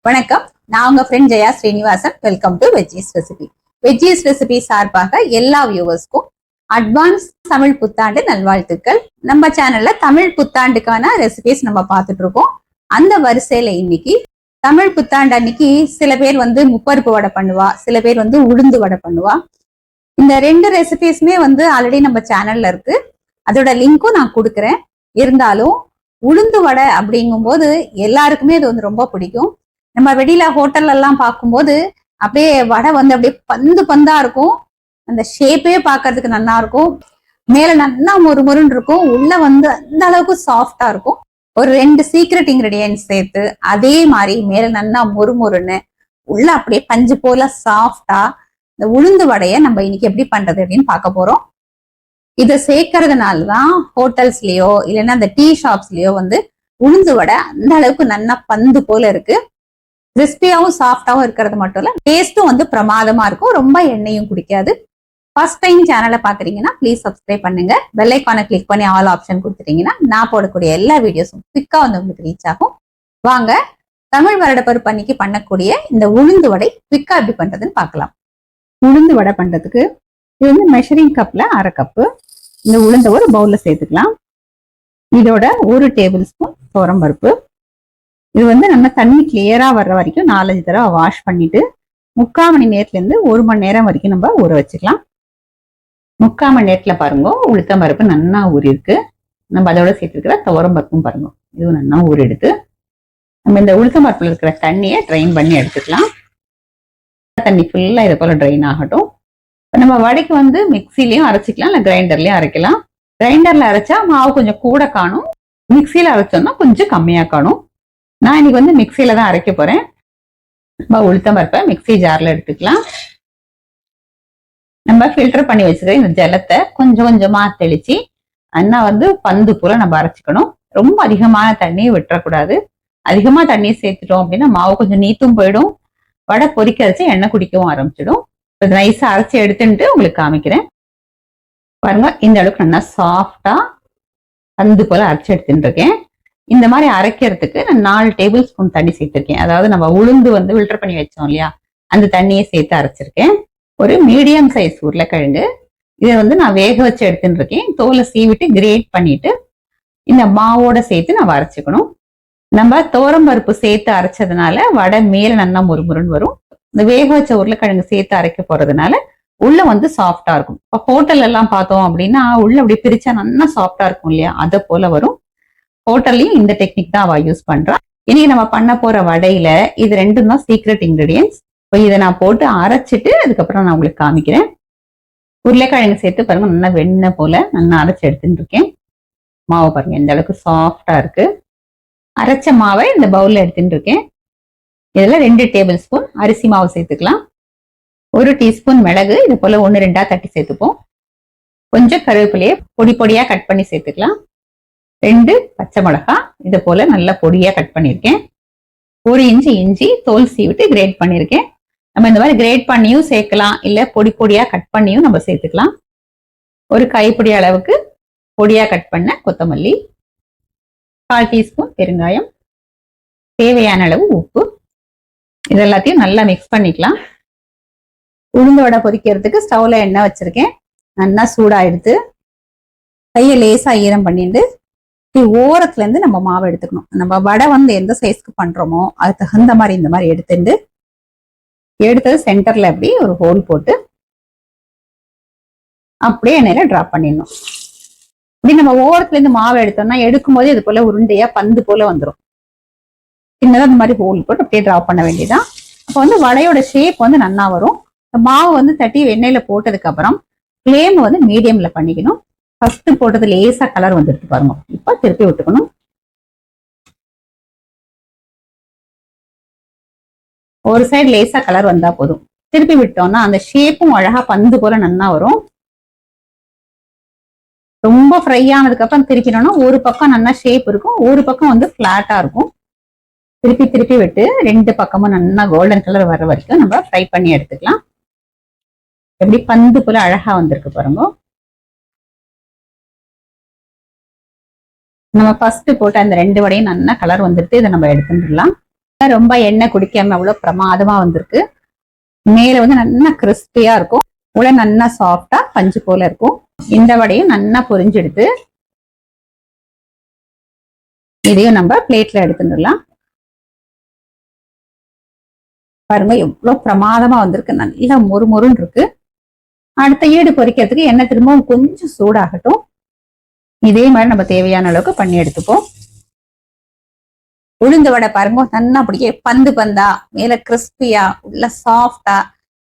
வணக்கம், நான் உங்க friend Jaya Srinivasan. Welcome to veggies recipe. Veggies recipe சார்பாக எல்லா வியூவர்ஸ்க்கும் அட்வான்ஸ் தமிழ் புத்தாண்டு நல்வாழ்த்துக்கள். நம்ம சேனல்ல தமிழ் புத்தாண்டுக்கான ரெசிபிஸ் நம்ம பார்த்துட்டு இருக்கோம். அந்த வரிசையில இன்னைக்கு தமிழ் புத்தாண்டு அன்னைக்கு சில பேர் முப்பருப்பு வடை பண்ணுவா, சில பேர் உளுந்து வடை பண்ணுவா. இந்த ரெண்டு ரெசிபிஸுமே ஆல்ரெடி நம்ம சேனல்ல இருக்கு. அதோட லிங்க்கும் நான் கொடுக்குறேன். இருந்தாலும் உளுந்து வடை அப்படிங்கும் போது எல்லாருக்குமே இது ரொம்ப பிடிக்கும். நம்ம வெளியில ஹோட்டல்ல எல்லாம் பார்க்கும்போது அப்படியே வடை அப்படியே பந்து பந்தா இருக்கும். அந்த ஷேப்பே பார்க்கறதுக்கு நல்லா இருக்கும். மேல நல்லா மொறுமொருன்னு இருக்கும். உள்ள அந்த அளவுக்கு சாஃப்டா இருக்கும். ஒரு 2 சீக்ரெட் இன்கிரீடியன்ஸ் சேர்த்து அதே மாதிரி மேல நல்லா மொறுமொருன்னு உள்ள அப்படியே பஞ்சு போல சாஃப்டா இந்த உளுந்து வடையை நம்ம இன்னைக்கு எப்படி பண்றது அப்படின்னு பார்க்க போறோம். இதை சேர்க்கறதுனாலதான் ஹோட்டல்ஸ்லயோ இல்லைன்னா அந்த டீ ஷாப்ஸ்லயோ உளுந்து வடை அந்த அளவுக்கு நல்லா பந்து போல இருக்கு. கிறிஸ்பியாவும் சாஃப்டாவும் இருக்கிறது மட்டும் இல்ல, டேஸ்டும் பிரமாதமா இருக்கும். ரொம்ப எண்ணெயும் குடிக்காது. ஃபர்ஸ்ட் டைம் சேனலை பாக்குறீங்கன்னா ப்ளீஸ் சப்ஸ்கிரைப் பண்ணுங்க. பெல் ஐகானை கிளிக் பண்ணி ஆல் ஆப்ஷன் கொடுத்துட்டீங்கன்னா நான் போடக்கூடிய எல்லா வீடியோஸும் குவிக்கா உங்களுக்கு ரீச் ஆகும். வாங்க, தமிழ் வருடப்பருப்பு அன்னைக்கு பண்ணக்கூடிய இந்த உளுந்து வடை குவிக்கா எப்படி பண்றதுன்னு பார்க்கலாம். உளுந்து வடை பண்றதுக்கு இது மெஷரிங் கப்ல 1/2 கப்பு இந்த உளுந்த ஒரு பவுல்ல சேர்த்துக்கலாம். இதோட 1 டேபிள் ஸ்பூன் துவரம்பருப்பு. இது நம்ம தண்ணி கிளியரா வர்ற வரைக்கும் 4-5 தடவை வாஷ் பண்ணிட்டு 3/4 மணி நேரத்துல இருந்து 1 மணி நேரம் வரைக்கும் நம்ம ஊற வச்சுக்கலாம். 3/4 மணி நேரத்துல பாருங்க உளுத்தம் பருப்பு நல்லா ஊறி இருக்கு. நம்ம அதோட சேர்த்துக்கிற துவரம் பருப்பும் பாருங்க இதுவும் நல்லா ஊறி எடுத்து நம்ம இந்த உளுத்தம் பருப்புல இருக்கிற தண்ணியை ட்ரைன் பண்ணி எடுத்துக்கலாம். தண்ணி ஃபுல்லா இதை போல ட்ரைன் ஆகட்டும். நம்ம வடைக்கு மிக்சிலையும் அரைச்சிக்கலாம், இல்லை கிரைண்டர்லயும் அரைக்கலாம். கிரைண்டர்ல அரைச்சா மாவு கொஞ்சம் கூட காணும், மிக்சியில அரைச்சோம்னா கொஞ்சம் கம்மியா காணும். நான் இன்னைக்கு மிக்சியில தான் அரைக்க போறேன். உளுத்தம் பருப்பை மிக்சி ஜார்ல எடுத்துக்கலாம். நம்ம ஃபில்டர் பண்ணி வச்சுக்கிற இந்த ஜலத்தை கொஞ்சம் கொஞ்சமா தெளிச்சு அண்ணா பந்து போல நம்ம அரைச்சிக்கணும். ரொம்ப அதிகமான தண்ணியை விட்டுறக்கூடாது. அதிகமா தண்ணி சேர்த்துட்டோம் அப்படின்னா மாவு கொஞ்சம் நீத்தும் போயிடும், வடை பொரிக்க அரைச்சு எண்ணெய் குடிக்கவும் ஆரம்பிச்சிடும். நைஸா அரைச்சி எடுத்துட்டு உங்களுக்கு காமிக்கிறேன். பாருங்க, இந்த அளவுக்கு நல்லா சாஃப்டா பந்து போல அரைச்சி எடுத்துட்டு இருக்கேன். இந்த மாதிரி அரைக்கிறதுக்கு நான் 4 டேபிள் ஸ்பூன் தண்ணி சேர்த்திருக்கேன். அதாவது நம்ம உளுந்து ஃபில்டர் பண்ணி வச்சோம் இல்லையா, அந்த தண்ணியை சேர்த்து அரைச்சிருக்கேன். ஒரு மீடியம் சைஸ் உருளைக்கிழங்கு இதை நான் வேக வச்சு எடுத்துட்டு இருக்கேன். தோலை சீவிட்டு கிரேட் பண்ணிட்டு இந்த மாவோட சேர்த்து நம்ம அரைச்சிக்கணும். நம்ம துவரம்பருப்பு சேர்த்து அரைச்சதுனால வடை மேல நல்லா முறுமுறுன்னு வரும். இந்த வேக வச்ச உருளைக்கிழங்கு சேர்த்து அரைக்க போறதுனால உள்ள சாஃப்டா இருக்கும். இப்போ ஹோட்டல் எல்லாம் பார்த்தோம் அப்படின்னா உள்ள அப்படி பிரிச்சா நல்லா சாஃப்டா இருக்கும் இல்லையா, அதை போல வரும். ஹோட்டல்லையும் இந்த டெக்னிக் தான் அவ யூஸ் பண்றா. இன்னைக்கு நம்ம பண்ண போற வடையில இது 2 தான் சீக்ரெட் இன்கிரீடியன்ஸ். இப்போ இதை நான் போட்டு அரைச்சிட்டு அதுக்கப்புறம் நான் உங்களுக்கு காமிக்கிறேன். உருளைக்கிழங்கு சேர்த்து பாருங்க நல்லா வெண்ணெய் போல நல்லா அரைச்சி எடுத்துட்டு இருக்கேன். மாவு பாருங்க இந்த அளவுக்கு சாஃப்டா இருக்கு. அரைச்ச மாவை இந்த பவுல்ல எடுத்துட்டு இருக்கேன். இதுல 2 டேபிள் ஸ்பூன் அரிசி மாவு சேர்த்துக்கலாம். 1 டீஸ்பூன் மிளகு இது போல 1-2 தட்டி சேர்த்துப்போம். கொஞ்சம் கருவேப்பிலையை பொடி பொடியா கட் பண்ணி சேர்த்துக்கலாம். 2 பச்சை மிளகாய் இது போல நல்லா பொடியா கட் பண்ணியிருக்கேன். 1 இன்ச்சு இஞ்சி தோல் சீவிட்டு கிரேட் பண்ணியிருக்கேன். நம்ம இந்த மாதிரி கிரேட் பண்ணியும் சேர்க்கலாம், இல்ல பொடி பொடியா கட் பண்ணியும் நம்ம சேர்த்துக்கலாம். 1 கைப்பிடி அளவுக்கு பொடியா கட் பண்ண கொத்தமல்லி, 1/4 டீஸ்பூன் பெருங்காயம், தேவையான அளவு உப்பு. இது எல்லாத்தையும் நல்லா மிக்ஸ் பண்ணிக்கலாம். உளுந்து வடை பொரிக்கிறதுக்கு ஸ்டவ்ல எண்ணெய் வச்சிருக்கேன். நல்லா சூடா எடுத்து கையை லேசா ஈரம் பண்ணிட்டு ஓரத்துல இருந்து நம்ம மாவை எடுத்துக்கணும். நம்ம வடை எந்த சைஸ்க்கு பண்றோமோ அது தகுந்த மாதிரி இந்த மாதிரி எடுத்தது சென்டர்ல அப்படி ஒரு ஹோல் போட்டு அப்படியே எண்ணெயில டிராப் பண்ணிடணும். இப்படி நம்ம ஓரத்துல இருந்து மாவை எடுத்தோம்னா எடுக்கும் போதே இது போல உருண்டையா பந்து போல வந்துடும். சின்னதா இந்த மாதிரி ஹோல் போட்டு அப்படியே டிராப் பண்ண வேண்டியதான். அப்போ வடையோட ஷேப் நல்லா வரும். மாவு தட்டி எண்ணெயில போட்டதுக்கு அப்புறம் ஃப்ளேம் மீடியம்ல பண்ணிக்கணும். ஃபர்ஸ்ட் போட்டது லேசா கலர் வந்துருக்கு பாருங்க. இப்ப திருப்பி விட்டுக்கணும். ஒரு சைடு லேசா கலர் வந்தா போதும். திருப்பி விட்டோம்னா அந்த ஷேப்பும் அழகா பந்து போல நல்லா வரும். ரொம்ப ஃப்ரை ஆனதுக்கு அப்புறம் திருப்பினோம்னா ஒரு பக்கம் நல்லா ஷேப் இருக்கும், ஒரு பக்கம் பிளாட்டா இருக்கும். திருப்பி திருப்பி விட்டு 2 பக்கமும் நல்லா கோல்டன் கலர் வர்ற வரைக்கும் நம்ம ஃப்ரை பண்ணி எடுத்துக்கலாம். எப்படி பந்து போல அழகா வந்திருக்கு பாருங்க. நம்ம ஃபர்ஸ்ட் போட்டு அந்த 2 வடையும் நல்லா கலர் வந்துட்டு இதை நம்ம எடுத்துடலாம். ரொம்ப எண்ணெய் குடிக்காம அவ்வளவு பிரமாதமா வந்திருக்கு. மேல வந்து நல்லா கிறிஸ்பியா இருக்கும், உள்ள நல்லா சாஃப்டா பஞ்சு போல இருக்கும். இந்த வடையும் நல்லா பொரிஞ்செடுத்து இதையும் நம்ம பிளேட்ல எடுத்துடலாம். பாருங்க எவ்வளவு பிரமாதமா வந்திருக்கு, நல்லா மொறுமொறுன்னு இருக்கு. அடுத்த ஈடு பொரிக்கிறதுக்கு எண்ணெய் திரும்பவும் கொஞ்சம் சூடாகட்டும். இதே மாதிரி நம்ம தேவையான அளவுக்கு பண்ணி எடுத்துப்போம். உளுந்து வடை பாருங்க நல்லா அப்படியே பந்து பந்தா, மேல கிறிஸ்பியா, உள்ள சாஃப்டா,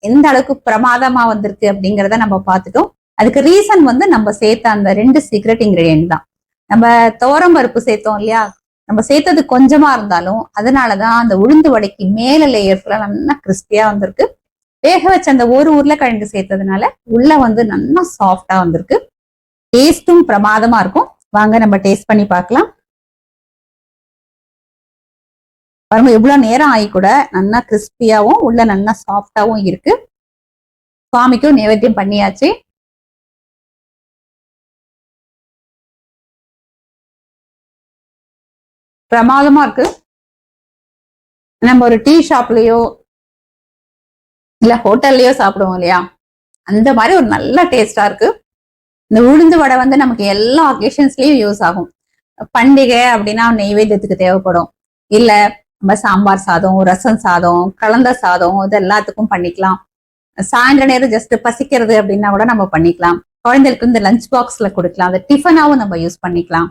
எந்த அளவுக்கு பிரமாதமா வந்திருக்கு அப்படிங்கிறத நம்ம பார்த்துட்டோம். அதுக்கு ரீசன் வந்து நம்ம சேர்த்த அந்த 2 சீக்ரெட் இன்கிரீடியன்ட் தான். நம்ம துவரம் பருப்பு சேர்த்தோம் இல்லையா, நம்ம சேர்த்தது கொஞ்சமா இருந்தாலும் அதனாலதான் அந்த உளுந்து வடைக்கு மேல லேயர்ஸ்ல நல்லா கிறிஸ்பியா வந்திருக்கு. வேக வச்ச அந்த ஒரு உருளைக்கிழங்கு சேர்த்ததுனால உள்ள வந்து நல்லா சாஃப்டா வந்திருக்கு. டேஸ்டும் பிரமாதமா இருக்கும். வாங்க நம்ம டேஸ்ட் பண்ணி பார்க்கலாம். பாருங்க எவ்வளவு நேரம் ஆகி கூட நல்லா கிறிஸ்பியாவும் உள்ள நல்லா சாஃப்டாவும் இருக்கு. சுவாமிக்கும் நைவேத்தியம் பண்ணியாச்சு. பிரமாதமா இருக்கு. நம்ம ஒரு டீ ஷாப்லயோ இல்ல ஹோட்டல்லயோ சாப்பிடுவோம் இல்லையா, அந்த மாதிரி ஒரு நல்ல டேஸ்டா இருக்கு. இந்த உளுந்து வடை வந்து நமக்கு எல்லா அக்கேஷன்ஸ்லயும் யூஸ் ஆகும். பண்டிகை அப்படின்னா நெய்வேத்தியத்துக்கு தேவைப்படும், இல்ல நம்ம சாம்பார் சாதம், ரசம் சாதம், கலந்த சாதம், இது எல்லாத்துக்கும் பண்ணிக்கலாம். சாயந்தர நேரம் ஜஸ்ட் பசிக்கிறது அப்படின்னா கூட நம்ம பண்ணிக்கலாம். குழந்தைகளுக்கு இந்த லஞ்ச் பாக்ஸ்ல கொடுக்கலாம், அந்த டிஃபனாவும் நம்ம யூஸ் பண்ணிக்கலாம்.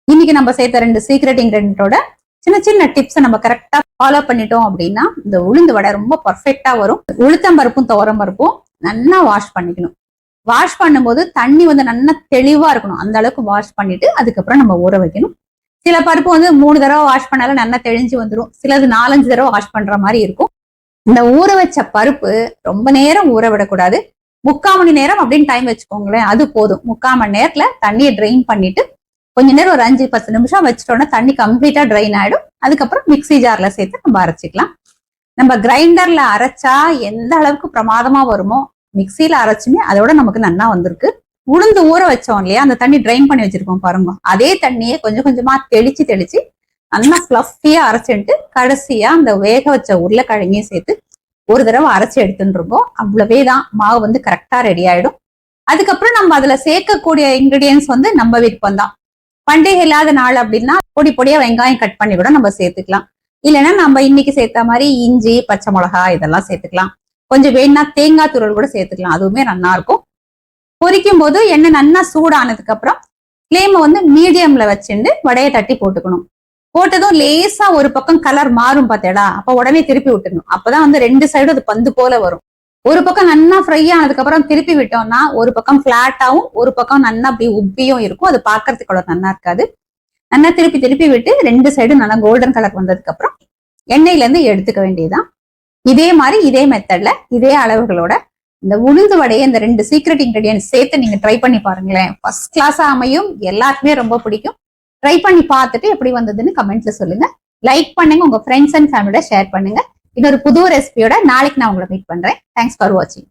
இன்னைக்கு நம்ம சேர்த்த 2 சீக்ரெட் இன்கிரீடியன்ட்டோட சின்ன சின்ன டிப்ஸ் நம்ம கரெக்டா ஃபாலோ பண்ணிட்டோம் அப்படின்னா இந்த உளுந்து வடை ரொம்ப பர்ஃபெக்டா வரும். உளுத்தம் பருப்பும் துவரம் பருப்பும் நல்லா வாஷ் பண்ணிக்கணும். வாஷ் பண்ணும்போது தண்ணி வந்து நல்லா தெளிவா இருக்கணும், அந்த அளவுக்கு வாஷ் பண்ணிட்டு அதுக்கப்புறம் நம்ம ஊற வைக்கணும். சில பருப்பு வந்து 3 தடவை வாஷ் பண்ணாலும் நல்லா தெளிஞ்சு வந்துடும், சிலது 4-5 தடவை வாஷ் பண்ற மாதிரி இருக்கும். இந்த ஊற வச்ச பருப்பு ரொம்ப நேரம் ஊற விடக்கூடாது. 3/4 மணி நேரம் அப்படின்னு டைம் வச்சுக்கோங்களேன், அது போதும். 3/4 மணி நேரத்துல தண்ணியை ட்ரெயின் பண்ணிட்டு கொஞ்ச நேரம் ஒரு 5-10 நிமிஷம் வச்சுட்டோம்னா தண்ணி கம்ப்ளீட்டா ட்ரைன் ஆயிடும். அதுக்கப்புறம் மிக்சி ஜார்ல சேர்த்து நம்ம அரைச்சிக்கலாம். நம்ம கிரைண்டர்ல அரைச்சா எந்த அளவுக்கு பிரமாதமா வருமோ மிக்சியில அரைச்சுமே அதோட நமக்கு நல்லா வந்திருக்கு. உளுந்து ஊற வச்சோம் இல்லையா, அந்த தண்ணி ட்ரைன் பண்ணி வச்சிருக்கோம் பாருங்க, அதே தண்ணியை கொஞ்சம் கொஞ்சமா தெளிச்சு நல்லா ஃபிளஃபியா அரைச்சிட்டு கடைசியா அந்த வேக வச்ச உருளைக்கிழங்கையும் சேர்த்து ஒரு தடவை அரைச்சி எடுத்துட்டு இருக்கோம். அவ்வளவேதான், மாவு வந்து கரெக்டா ரெடி ஆயிடும். அதுக்கப்புறம் நம்ம அதுல சேர்க்கக்கூடிய இன்கிரீடியன்ஸ் வந்து நம்ம விருப்பம் தான். பண்டிகை இல்லாத நாள் அப்படின்னா பொடியா வெங்காயம் கட் பண்ணி கூட நம்ம சேர்த்துக்கலாம். இல்லைன்னா நம்ம இன்னைக்கு சேர்த்த மாதிரி இஞ்சி, பச்சை மிளகாய் இதெல்லாம் சேர்த்துக்கலாம். கொஞ்சம் வேணா தேங்காய் துருவல் கூட சேர்த்துக்கலாம், அதுவுமே நல்லா இருக்கும். பொரிக்கும் போது எண்ணெய் நல்லா சூடானதுக்கு அப்புறம் ஃப்ளேமை வந்து மீடியம்ல வச்சுட்டு வடையை தட்டி போட்டுக்கணும். போட்டதும் லேசா ஒரு பக்கம் கலர் மாறும் பார்த்தேடா, அப்ப உடனே திருப்பி விட்டுடணும். அப்பதான் வந்து 2 சைடும் அது பந்து போல வரும். ஒரு பக்கம் நல்லா ஃப்ரை ஆனதுக்கு அப்புறம் திருப்பி விட்டோம்னா ஒரு பக்கம் பிளாட்டாவும் ஒரு பக்கம் நல்லா அப்படி உப்பியும் இருக்கும், அது பாக்குறதுக்கு அவ்வளவு நல்லா இருக்காது. நல்லா திருப்பி விட்டு 2 சைடும் நல்லா கோல்டன் கலர் வந்ததுக்கு அப்புறம் எண்ணெயில இருந்து எடுத்துக்க வேண்டியதுதான். இதே மாதிரி இதே மெத்தட்ல இதே அளவுகளோட இந்த உளுந்து வடையை இந்த 2 சீக்ரெட் இன்கிரீடியன்ட் சேர்த்து நீங்க ட்ரை பண்ணி பாருங்களேன். ஃபர்ஸ்ட் கிளாஸா அமையும், எல்லாருக்குமே ரொம்ப பிடிக்கும். ட்ரை பண்ணி பார்த்துட்டு எப்படி வந்ததுன்னு கமெண்ட்ல சொல்லுங்க. லைக் பண்ணுங்க, உங்க ஃப்ரெண்ட்ஸ் அண்ட் ஃபேமிலியோட ஷேர் பண்ணுங்க. இன்னொரு புது ரெசிபியோட நாளைக்கு நான் உங்களை மீட் பண்றேன். தேங்க்ஸ் ஃபார் வாட்சிங்.